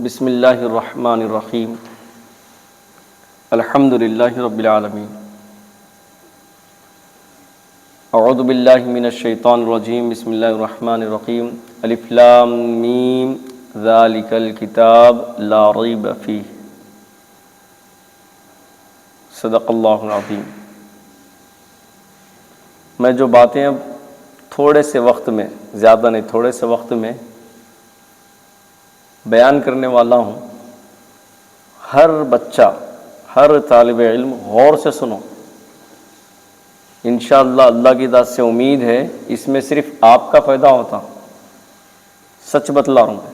بسم اللہ الرحمن الرحیم الحمد للہ رب العالمین اعوذ باللہ من الشیطان الرجیم بسم اللہ الرحمن الرحیم الف لام میم ذالک الکتاب لا ریب فیہ صدق اللہ العظیم۔ میں جو باتیں اب تھوڑے سے وقت میں، زیادہ نہیں تھوڑے سے وقت میں بیان کرنے والا ہوں، ہر بچہ، ہر طالب علم غور سے سنو۔ انشاءاللہ اللہ کی ذات سے امید ہے اس میں صرف آپ کا فائدہ ہوتا، سچ بتلا رہا ہوں میں،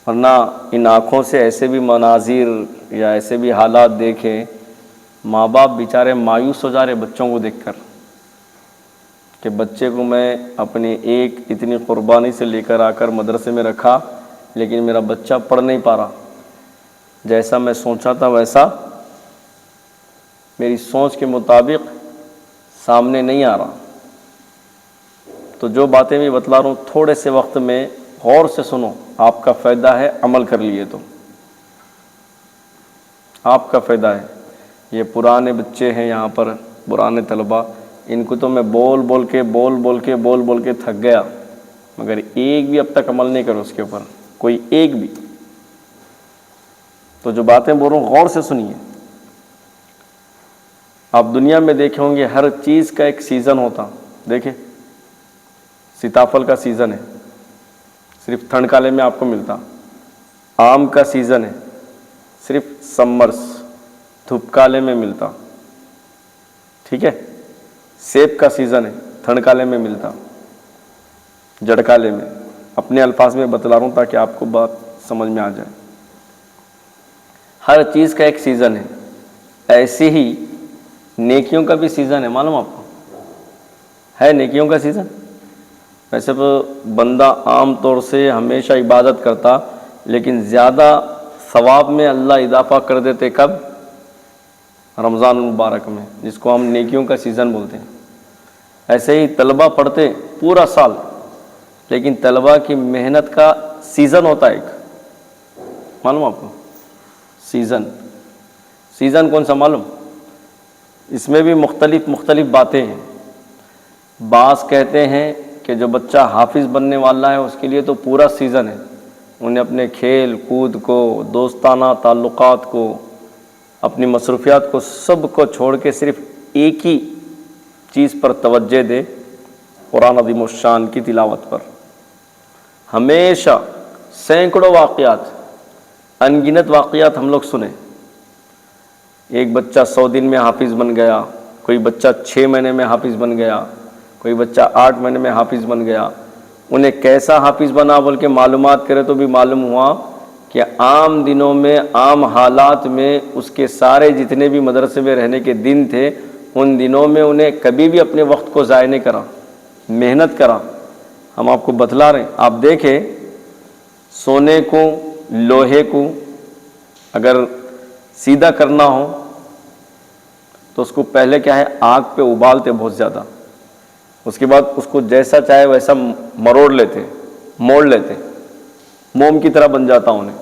ورنہ ان آنکھوں سے ایسے بھی مناظر یا ایسے بھی حالات دیکھے ماں باپ بیچارے مایوس ہو جا رہے بچوں کو دیکھ کر کہ بچے کو میں اپنی ایک اتنی قربانی سے لے کر آ کر مدرسے میں رکھا، لیکن میرا بچہ پڑھ نہیں پا رہا، جیسا میں سوچا تھا ویسا میری سوچ کے مطابق سامنے نہیں آ رہا۔ تو جو باتیں میں بتلا رہا ہوں تھوڑے سے وقت میں غور سے سنو، آپ کا فائدہ ہے، عمل کر لیے تو آپ کا فائدہ ہے۔ یہ پرانے بچے ہیں یہاں پر، پرانے طلباء، ان کو تو میں بول بول کے تھک گیا، مگر ایک بھی اب تک عمل نہیں کرو اس کے اوپر، کوئی ایک بھی۔ تو جو باتیں بول رہا ہوں غور سے سنیے۔ آپ دنیا میں دیکھے ہوں گے ہر چیز کا ایک سیزن ہوتا، دیکھیں سیتافل کا سیزن ہے، صرف ٹھنڈ کالے میں آپ کو ملتا۔ آم کا سیزن ہے، صرف سمرس، دھوپ کالے میں ملتا، ٹھیک ہے۔ سیب کا سیزن ہے، ٹھنڈ کالے میں ملتا، جڑ کالے میں۔ اپنے الفاظ میں بتلا رہا ہوں تاکہ آپ کو بات سمجھ میں آ جائے۔ ہر چیز کا ایک سیزن ہے، ایسے ہی نیکیوں کا بھی سیزن ہے، معلوم آپ کو ہے نیکیوں کا سیزن؟ ویسے تو بندہ عام طور سے ہمیشہ عبادت کرتا، لیکن زیادہ ثواب میں اللہ اضافہ کر دیتے کب؟ رمضان المبارک میں، جس کو ہم نیکیوں کا سیزن بولتے ہیں۔ ایسے ہی طلبہ پڑھتے پورا سال، لیکن طلبہ کی محنت کا سیزن ہوتا ہے ایک، معلوم آپ کو؟ سیزن کون سا معلوم؟ اس میں بھی مختلف باتیں ہیں۔ بعض کہتے ہیں کہ جو بچہ حافظ بننے والا ہے اس کے لیے تو پورا سیزن ہے، انہیں اپنے کھیل کود کو، دوستانہ تعلقات کو، اپنی مصروفیات کو، سب کو چھوڑ کے صرف ایک ہی چیز پر توجہ دے، قرآن عظیم الشان کی تلاوت پر۔ ہمیشہ سینکڑوں واقعات، ان گنت واقعات ہم لوگ سنیں۔ ایک بچہ 100 دن میں حافظ بن گیا، کوئی بچہ 6 مہینے میں حافظ بن گیا، کوئی بچہ 8 مہینے میں حافظ بن گیا۔ انہیں کیسا حافظ بنا بول کے معلومات کرے تو بھی معلوم ہوا کہ عام دنوں میں، عام حالات میں اس کے سارے جتنے بھی مدرسے میں رہنے کے دن تھے، ان دنوں میں انہیں کبھی بھی اپنے وقت کو ضائع نہیں کرا، محنت کرا۔ ہم آپ کو بتلا رہے ہیں، آپ دیکھیں سونے کو، لوہے کو اگر سیدھا کرنا ہو تو اس کو پہلے کیا ہے، آگ پہ ابالتے بہت زیادہ، اس کے بعد اس کو جیسا چاہے ویسا موڑ لیتے، موم کی طرح بن جاتا انہیں۔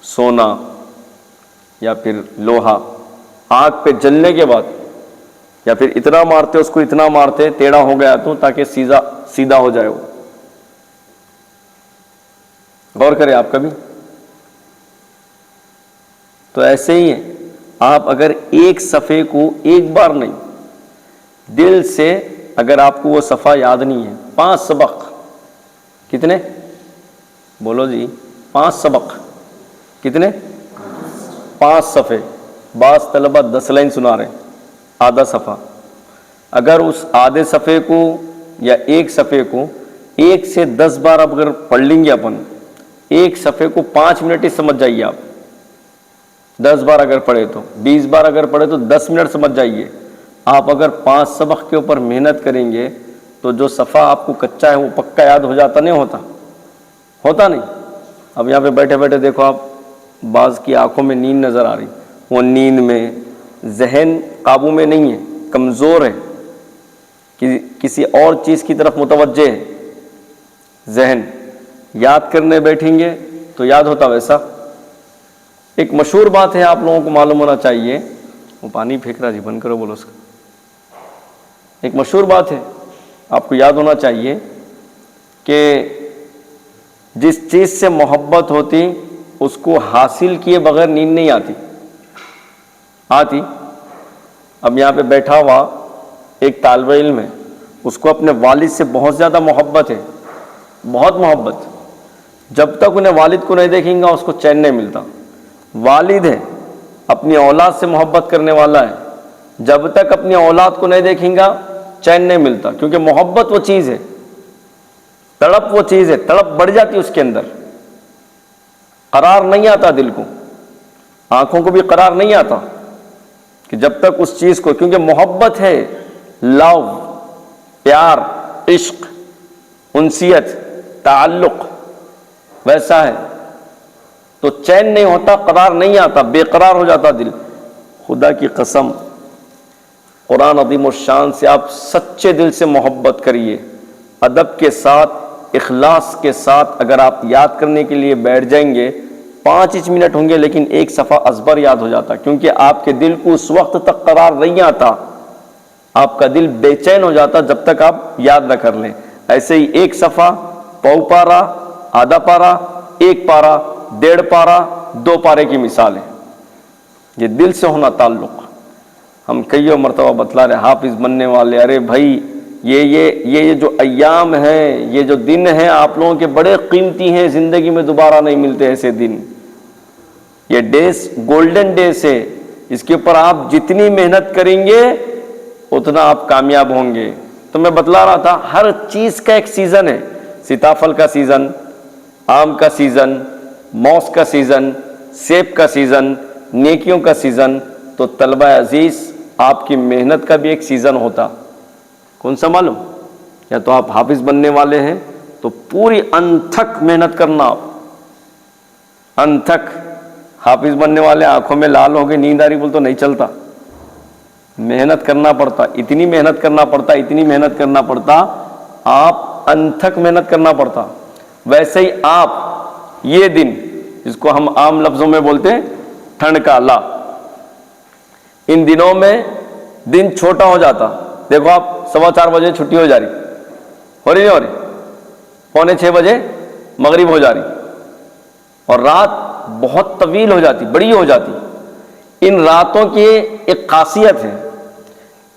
سونا یا پھر لوہا آگ پہ جلنے کے بعد، یا پھر اتنا مارتے اس کو، اتنا مارتے ٹیڑھا ہو گیا تو تاکہ سیدھا ہو جائے وہ۔ غور کریں آپ کبھی۔ تو ایسے ہی ہے، آپ اگر ایک صفحے کو ایک بار نہیں، دل سے، اگر آپ کو وہ صفحہ یاد نہیں ہے، 5 سبق، کتنے بولو جی؟ 5 سبق، کتنے؟ 5 صفحے۔ بعض طلبہ 10 لائن سنا رہے ہیں، آدھا صفحہ۔ اگر اس آدھے صفحے کو یا ایک صفحے کو 1 سے 10 بار اگر پڑھ لیں گے اپن، ایک صفحے کو 5 منٹ ہی سمجھ جائیے آپ۔ 10 بار اگر پڑھے تو، 20 بار اگر پڑھے تو 10 منٹ سمجھ جائیے۔ آپ اگر 5 سبق کے اوپر محنت کریں گے تو جو صفحہ آپ کو کچا ہے وہ پکا یاد ہو جاتا، نہیں ہوتا نہیں۔ اب یہاں پہ بیٹھے بیٹھے دیکھو آپ، بعض کی آنکھوں میں نیند نظر آ رہی، وہ نیند میں، ذہن قابو میں نہیں ہے، کمزور ہے، کسی اور چیز کی طرف متوجہ ہے۔ ذہن یاد کرنے بیٹھیں گے تو یاد ہوتا ویسا. ایک مشہور بات ہے، آپ لوگوں کو معلوم ہونا چاہیے. وہ پانی پھینک رہا جی، بند کرو بولو اس کا. ایک مشہور بات ہے، آپ کو یاد ہونا چاہیے کہ جس چیز سے محبت ہوتی اس کو حاصل کیے بغیر نیند نہیں آتی. اب یہاں پہ بیٹھا ہوا ایک طالب علم ہے، اس کو اپنے والد سے بہت زیادہ محبت ہے، بہت محبت. جب تک انہیں والد کو نہیں دیکھیں گا اس کو چین نہیں ملتا. والد ہے، اپنی اولاد سے محبت کرنے والا ہے، جب تک اپنی اولاد کو نہیں دیکھیں گا چین نہیں ملتا. کیونکہ محبت وہ چیز ہے، تڑپ وہ چیز ہے، تڑپ بڑھ جاتی اس کے اندر. قرار نہیں آتا دل کو، آنکھوں کو بھی قرار نہیں آتا کہ جب تک اس چیز کو، کیونکہ محبت ہے، لو، پیار، عشق، انسیت، تعلق ویسا ہے، تو چین نہیں ہوتا، قرار نہیں آتا، بے قرار ہو جاتا دل. خدا کی قسم، قرآن عظیم الشان سے آپ سچے دل سے محبت کریے، ادب کے ساتھ، اخلاص کے ساتھ. اگر آپ یاد کرنے کے لیے بیٹھ جائیں گے 5 منٹ ہوں گے، لیکن ایک صفحہ ازبر یاد ہو جاتا، کیونکہ آپ کے دل کو اس وقت تک قرار نہیں آتا، آپ کا دل بے چین ہو جاتا جب تک آپ یاد نہ کر لیں. ایسے ہی ایک صفحہ، پاؤ پارا، آدھا پارا، 1 پارا، 1.5 پارا، 2 پارے کی مثال ہے. یہ دل سے ہونا تعلق. ہم کئیوں مرتبہ بتلا رہے حافظ بننے والے، ارے بھائی یہ جو ایام ہیں، یہ جو دن ہیں آپ لوگوں کے بڑے قیمتی ہیں، زندگی میں دوبارہ نہیں ملتے ایسے دن. یہ ڈیز گولڈن ڈیز ہے، اس کے اوپر آپ جتنی محنت کریں گے اتنا آپ کامیاب ہوں گے. تو میں بتلا رہا تھا ہر چیز کا ایک سیزن ہے. سیتافل کا سیزن، آم کا سیزن، موز کا سیزن، سیب کا سیزن، نیکیوں کا سیزن. تو طلبہ عزیز، آپ کی محنت کا بھی ایک سیزن ہوتا. کون سا معلوم؟ یا تو آپ حافظ بننے والے ہیں تو پوری انتھک محنت کرنا. آپ انتھک حافظ بننے والے، آنکھوں میں لال ہو گئے، نیند آ رہی بول تو نہیں چلتا. محنت کرنا پڑتا، اتنی محنت کرنا پڑتا، اتنی محنت کرنا پڑتا، آپ انتھک محنت کرنا پڑتا. ویسے ہی آپ یہ دن، جس کو ہم عام لفظوں میں بولتے ہیں ٹھنڈ کا لا، ان دنوں میں دن چھوٹا ہو جاتا. دیکھو آپ 4:15 بجے چھٹی ہو جا رہی، ہو رہی نہیں ہو رہی؟ 5:45 بجے مغرب ہو جا رہی، اور رات بہت طویل ہو جاتی، بڑی ہو جاتی. ان راتوں کی ایک خاصیت ہے،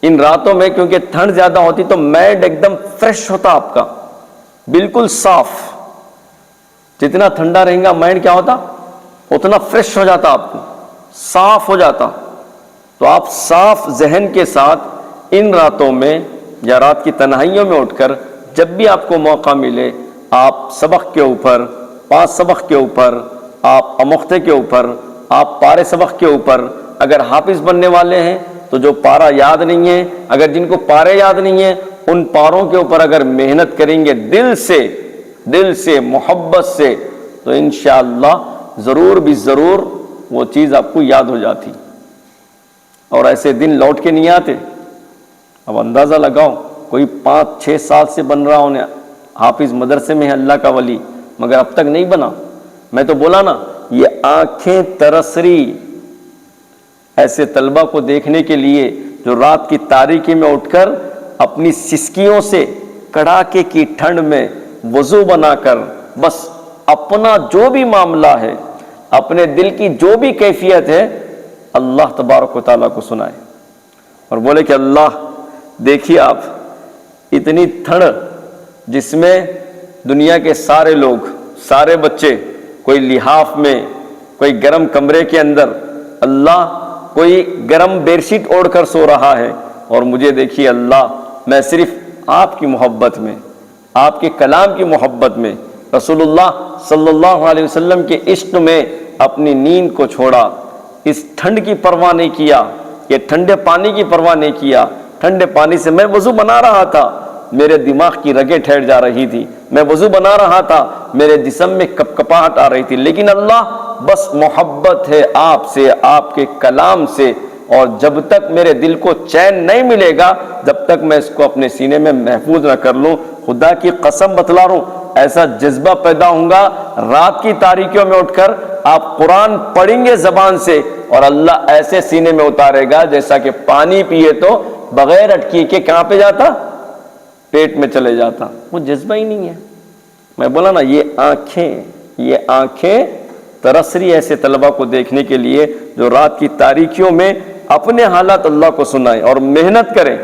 ان راتوں میں کیونکہ ٹھنڈ زیادہ ہوتی تو مائنڈ ایک دم فریش ہوتا آپ کا، بالکل صاف. جتنا ٹھنڈا رہیں گا مائنڈ کیا ہوتا؟ اتنا فریش ہو جاتا، آپ کو صاف ہو جاتا. تو آپ صاف ذہن کے ساتھ ان راتوں میں یا رات کی تنہائیوں میں اٹھ کر جب بھی آپ کو موقع ملے، آپ سبق کے اوپر، 5 سبق کے اوپر، آپ امختے کے اوپر، آپ پارے سبق کے اوپر، اگر حافظ بننے والے ہیں تو جو پارا یاد نہیں ہے، اگر جن کو پارے یاد نہیں ہیں، ان پاروں کے اوپر اگر محنت کریں گے دل سے محبت سے، تو انشاءاللہ ضرور بھی ضرور وہ چیز آپ کو یاد ہو جاتی. اور ایسے دن لوٹ کے نہیں آتے. اب اندازہ لگاؤ، کوئی 5-6 سال سے بن رہا انہیں حافظ، مدرسے میں ہے، اللہ کا ولی، مگر اب تک نہیں بنا. میں تو بولا نا، یہ آنکھیں ترس رہی ایسے طلبہ کو دیکھنے کے لیے جو رات کی تاریکی میں اٹھ کر اپنی سسکیوں سے کڑاکے کی ٹھنڈ میں وضو بنا کر بس اپنا جو بھی معاملہ ہے، اپنے دل کی جو بھی کیفیت ہے، اللہ تبارک و تعالیٰ کو سنائے اور بولے کہ اللہ دیکھیے آپ، اتنی ٹھنڈ جس میں دنیا کے سارے لوگ، سارے بچے، کوئی لحاف میں، کوئی گرم کمرے کے اندر، اللہ کوئی گرم بیڈ شیٹ اوڑھ کر سو رہا ہے، اور مجھے دیکھیے اللہ، میں صرف آپ کی محبت میں، آپ کے کلام کی محبت میں، رسول اللہ صلی اللہ علیہ وسلم کے عشق میں اپنی نیند کو چھوڑا. اس ٹھنڈ کی پرواہ نہیں کیا، یہ ٹھنڈے پانی کی پرواہ نہیں کیا. ٹھنڈے پانی سے میں وضو بنا رہا تھا، میرے دماغ کی رگیں ٹھہر جا رہی تھی، میں وضو بنا رہا تھا، میرے جسم میں کپکپاہٹ آ رہی تھی، لیکن اللہ بس محبت ہے آپ سے، آپ کے کلام سے. اور جب تک میرے دل کو چین نہیں ملے گا، جب تک میں اس کو اپنے سینے میں محفوظ نہ کر لوں، خدا کی قسم بتلا رہا ہوں، ایسا جذبہ پیدا ہوگا، رات کی تاریکیوں میں اٹھ کر آپ قرآن پڑھیں گے زبان سے، اور اللہ ایسے سینے میں اتارے گا جیسا کہ پانی پیے تو بغیر اٹکی کے کہاں پہ جاتا؟ پیٹ میں چلے جاتا۔ وہ جذبہ ہی نہیں ہے۔ میں بولا نا، یہ آنکھیں ترس رہی ایسے طلبہ کو دیکھنے کے لیے جو رات کی تاریکیوں میں اپنے حالات اللہ کو سنائیں اور محنت کریں۔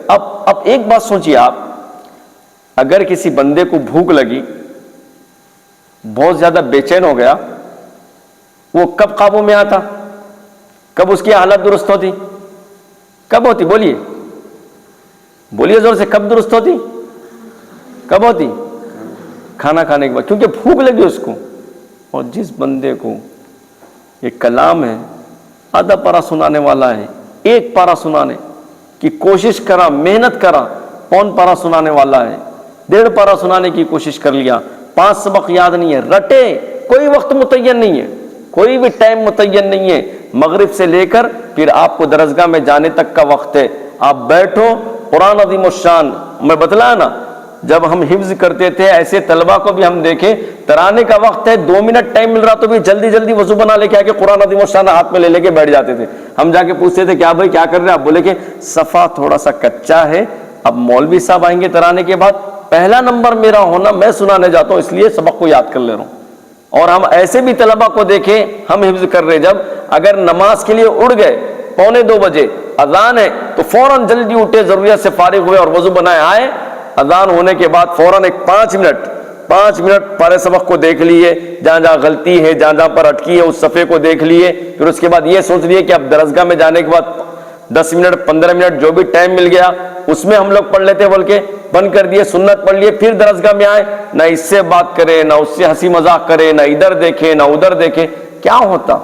اب ایک بات سوچیے آپ، اگر کسی بندے کو بھوک لگی، بہت زیادہ بے چین ہو گیا، وہ کب قابو میں آتا؟ کب اس کی حالت درست ہوتی؟ کب ہوتی؟ بولیے زور سے، کب درست ہوتی؟ کب ہوتی؟ کھانا کھانے کے بعد، کیونکہ بھوک لگی اس کو۔ اور جس بندے کو یہ کلام ہے، آدھا پارا سنانے والا ہے، ایک پارا سنانے کی کوشش کرا، محنت کرا، پون پارا سنانے والا ہے، 1.5 پارا سنانے کی کوشش کر لیا، 5 سبق یاد نہیں ہے، رٹے، کوئی وقت متعین نہیں ہے، کوئی بھی ٹائم متعین نہیں ہے، مغرب سے لے کر پھر آپ کو درسگاہ میں جانے تک کا وقت ہے، آپ بیٹھو، قرآن عظیم الشان۔ میں بتلایا نا، جب ہم حفظ کرتے تھے ایسے طلبہ کو بھی ہم دیکھے، ترانے کا وقت ہے، 2 منٹ ٹائم مل رہا تو بھی جلدی جلدی وضو بنا لے کے آ کے قرآن عظیم الشان ہاتھ میں لے کے بیٹھ جاتے تھے۔ ہم جا کے پوچھتے تھے کیا بھائی کیا کر رہے ہیں؟ آپ بولے کہ صفحہ تھوڑا سا کچا ہے، اب مولوی صاحب آئیں گے ترانے کے بعد، پہلا نمبر میرا ہونا، میں سنانے جاتا ہوں اس لیے سبق کو یاد کر لے رہا ہوں۔ اور ہم ایسے بھی طلبہ کو دیکھیں، ہم حفظ کر رہے، جب اگر نماز کے لیے اڑ گئے 1:45 بجے اذان ہے تو فوراً جلدی اٹھے، ضروریات سے فارغ ہوئے اور وضو بنائے آئے، اذان ہونے کے بعد فوراً ایک 5 منٹ پارے سبق کو دیکھ لیے، جہاں جہاں غلطی ہے، جہاں جہاں پر اٹکی ہے اس صفحے کو دیکھ لیے، پھر اس کے بعد یہ سوچ لیے کہ اب درسگاہ میں جانے کے بعد 10 منٹ 15 منٹ جو بھی ٹائم مل گیا اس میں ہم لوگ پڑھ لیتے، بول کے بند کر دیے، سنت پڑھ لیے، پھر درسگاہ میں آئے، نہ اس سے بات کرے، نہ اس سے ہنسی مذاق کرے، نہ ادھر دیکھے نہ ادھر دیکھے، کیا ہوتا؟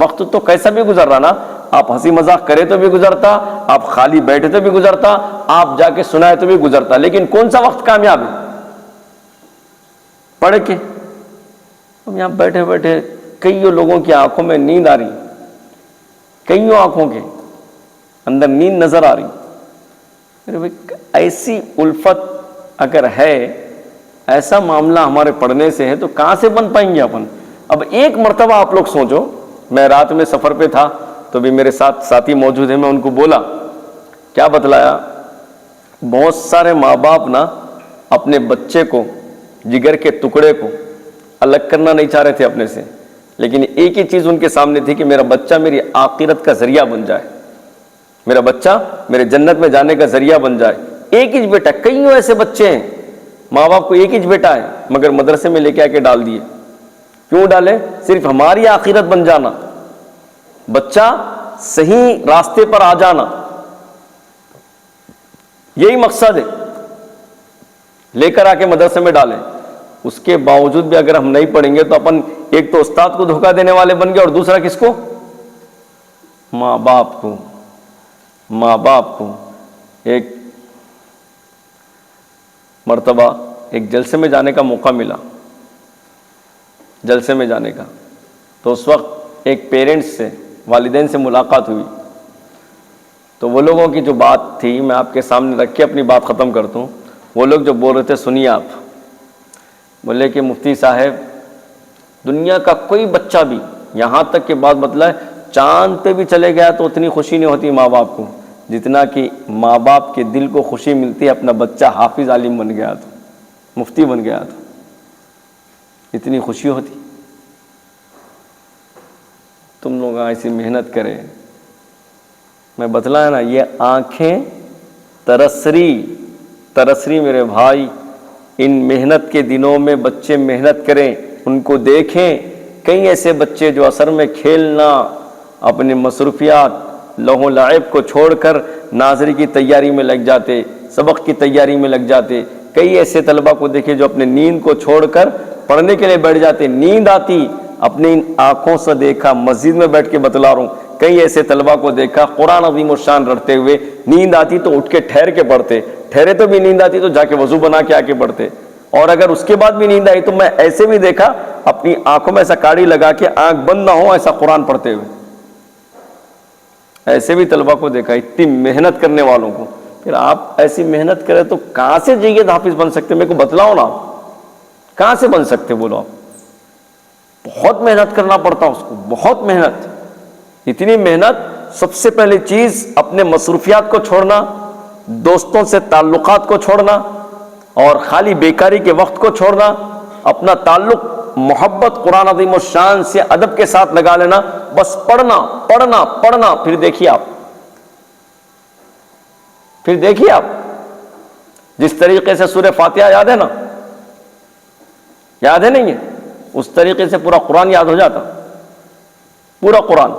وقت تو کیسا بھی گزر رہا نا، آپ ہنسی مذاق کرے تو بھی گزرتا، آپ خالی بیٹھے تو بھی گزرتا، آپ جا کے سنائے تو بھی گزرتا، لیکن کون سا وقت کامیاب ہے؟ پڑھ کے ہم یہاں بیٹھے بیٹھے کئیوں لوگوں کی آنکھوں میں نیند آ رہی، کئیوں آنکھوں کے اندر نیند نظر آ رہی۔ ایسی الفت اگر ہے، ایسا معاملہ ہمارے پڑھنے سے ہے تو کہاں سے بن پائیں گے اپن؟ اب ایک مرتبہ آپ لوگ سوچو، میں رات میں سفر پہ تھا تو بھی میرے ساتھ ساتھی موجود ہیں، میں ان کو بولا، کیا بتلایا؟ بہت سارے ماں باپ نا اپنے بچے کو، جگر کے ٹکڑے کو الگ کرنا نہیں چاہ رہے تھے اپنے سے، لیکن ایک ہی چیز ان کے سامنے تھی کہ میرا بچہ میری آخرت کا ذریعہ بن جائے، میرا بچہ میرے جنت میں جانے کا ذریعہ بن جائے۔ ایک ہی بیٹا، کئیوں ایسے بچے ہیں ماں باپ کو ایک ہی بیٹا ہے مگر مدرسے میں لے کے آ کے ڈال دیے۔ کیوں ڈالے؟ صرف ہماری آخرت بن جانا، بچہ صحیح راستے پر آ جانا، یہی مقصد ہے، لے کر آ کے مدرسے میں ڈالیں۔ اس کے باوجود بھی اگر ہم نہیں پڑھیں گے تو اپن ایک تو استاد کو دھوکہ دینے والے بن گئے، اور دوسرا کس کو؟ ماں باپ کو۔ ایک مرتبہ ایک جلسے میں جانے کا موقع ملا، جلسے میں جانے کا، تو اس وقت ایک پیرنٹس سے، والدین سے ملاقات ہوئی، تو وہ لوگوں کی جو بات تھی میں آپ کے سامنے رکھ کے اپنی بات ختم کرتا ہوں۔ وہ لوگ جو بول رہے تھے سنیے آپ، بولے کہ مفتی صاحب، دنیا کا کوئی بچہ بھی، یہاں تک کہ بات مطلب چاند پہ بھی چلے گیا تو اتنی خوشی نہیں ہوتی ماں باپ کو جتنا کہ ماں باپ کے دل کو خوشی ملتی ہے اپنا بچہ حافظ عالم بن گیا تو، مفتی بن گیا تو، اتنی خوشی ہوتی۔ تم لوگ ایسی محنت کرے، میں بتلایا نا، یہ آنکھیں ترسری میرے بھائی، ان محنت کے دنوں میں بچے محنت کریں، ان کو دیکھیں۔ کئی ایسے بچے جو اثر میں کھیلنا، اپنے مصروفیات لہو لعب کو چھوڑ کر ناظری کی تیاری میں لگ جاتے، سبق کی تیاری میں لگ جاتے۔ کئی ایسے طلبہ کو دیکھے جو اپنے نیند کو چھوڑ کر پڑھنے کے لیے بیٹھ جاتے، نیند آتی، اپنی آنکھوں سے دیکھا، مسجد میں بیٹھ کے بتلا رہا ہوں، کئی ایسے طلبہ کو دیکھا قرآن عظیم الشان رٹتے ہوئے، نیند آتی تو اٹھ کے ٹھہر کے پڑھتے، ٹھہرے تو بھی نیند آتی تو جا کے وضو بنا کے آ کے پڑھتے، اور اگر اس کے بعد بھی نیند آئی تو میں ایسے بھی دیکھا اپنی آنکھوں میں ایسا کاڑی لگا کے آنکھ بند نہ ہو ایسا قرآن پڑھتے ہوئے، ایسے بھی طلبہ کو دیکھا، اتنی محنت کرنے والوں کو۔ پھر آپ ایسی محنت کریں تو کہاں سے جیید حافظ بن سکتے؟ میرے کو بتلاؤ نا، کہاں سے بن سکتے بولو آپ؟ بہت محنت کرنا پڑتا اس کو، بہت محنت. اتنی محنت، سب سے پہلی چیز اپنے مصروفیات کو چھوڑنا، دوستوں سے تعلقات کو چھوڑنا، اور خالی بیکاری کے وقت کو چھوڑنا، اپنا تعلق محبت قرآن عظیم الشان سے ادب کے ساتھ لگا لینا. بس پڑھنا پڑھنا پڑھنا. پھر دیکھیے آپ جس طریقے سے سورہ فاتحہ یاد ہے نا، یاد ہے نہیں ہے؟ اس طریقے سے پورا قرآن یاد ہو جاتا، پورا قرآن.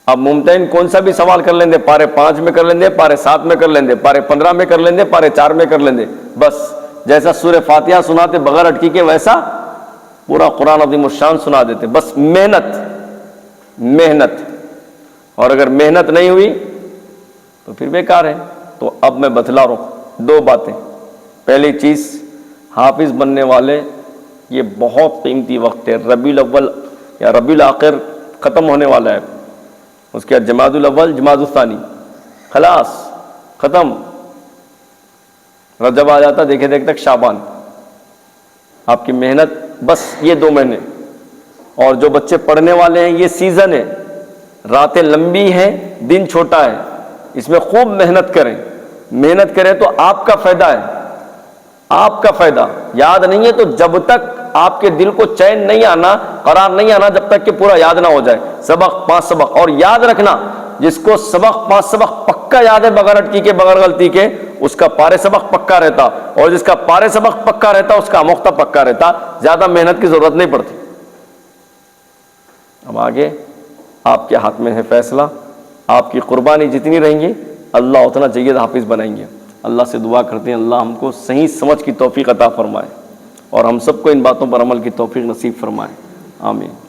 اب ممتحن کون سا بھی سوال کر لیں دے، پارے 5 میں کر لیں دے، پارے 7 میں کر لیں دے، پارے 15 میں کر لیں دے، پارے 4 میں کر لیں دے. بس جیسا سورہ فاتحہ سناتے بغیر اٹکی کے، ویسا پورا قرآن عظیم الشان سنا دیتے. بس محنت. اور اگر محنت نہیں ہوئی تو پھر بیکار ہے. تو اب میں بتلا رہا ہوں 2 باتیں. پہلی چیز، حافظ بننے والے یہ بہت قیمتی وقت ہے. ربیع الاول یا ربیع الاخر ختم ہونے والا ہے، اس کے بعد جمادی الاول، جمادی الثانی، خلاص ختم. رجب آ جاتا دیکھے تک شعبان. آپ کی محنت بس یہ 2 مہینے. اور جو بچے پڑھنے والے ہیں یہ سیزن ہے، راتیں لمبی ہیں، دن چھوٹا ہے، اس میں خوب محنت کریں تو آپ کا فائدہ ہے، آپ کا فائدہ. یاد نہیں ہے تو جب تک آپ کے دل کو چین نہیں آنا، قرار نہیں آنا، جب تک کہ پورا یاد نہ ہو جائے. سبق 5 سبق. اور یاد رکھنا، جس کو سبق 5 سبق پکا یاد ہے بغیر اٹکی کے بغیر غلطی کے، اس کا پارے سبق پکا رہتا، اور جس کا پارے سبق پکا رہتا اس کا اموختہ پکا رہتا. زیادہ محنت کی ضرورت نہیں پڑتی. اب آگے آپ کے ہاتھ میں ہے فیصلہ. آپ کی قربانی جتنی رہیں گی اللہ اتنا جید حافظ بنائیں گے. اللہ سے دعا کرتے ہیں اللہ ہم کو صحیح سمجھ کی توفیق عطا فرمائے، اور ہم سب کو ان باتوں پر عمل کی توفیق نصیب فرمائے. آمین.